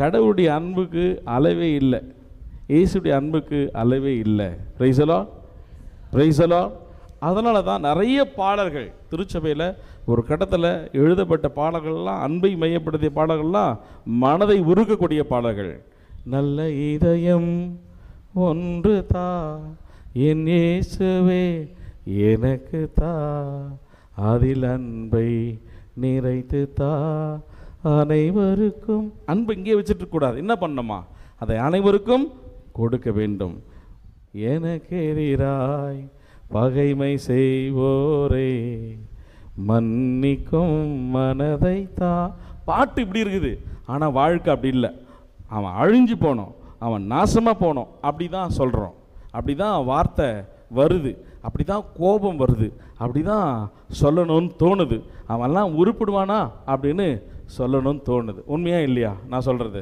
கடவுளுடைய அன்புக்கு அளவே இல்லை, இயேசுடைய அன்புக்கு அளவே இல்லை. Praise the Lord, praise the Lord. அதனால தான் நிறைய பாடல்கள் திருச்சபையில் ஒரு கட்டத்தில் எழுதப்பட்ட பாடல்கள்லாம், அன்பை மையப்படுத்திய பாடல்கள்லாம் மனதை உருக்கக்கூடிய பாடல்கள். நல்ல இதயம் ஒன்று தா என் இயேசுவே எனக்கு தா, அதில் அன்பை நிறைத்து தா அனைவருக்கும். அன்பு இங்கே வச்சுட்டு கூடாது, என்ன பண்ணணுமா, அதை அனைவருக்கும் கொடுக்க வேண்டும். எனக்கு எதிராய் பகைமை செய்வோரே மன்னிக்கும் மனதை தா. பாட்டு இப்படி இருக்குது, ஆனால் வாழ்க்கை அப்படி இல்லை. அவன் அழிஞ்சு போனோம், அவன் நாசமாக போனோம், அப்படி தான் சொல்கிறோம். அப்படி தான் வார்த்தை வருது, அப்படி தான் கோபம் வருது, அப்படி தான் சொல்லணும்னு தோணுது. அவன்லாம் உருப்பிடுவானா அப்படின்னு சொல்லணும்னு தோணுது. உண்மையா இல்லையா நான் சொல்கிறது?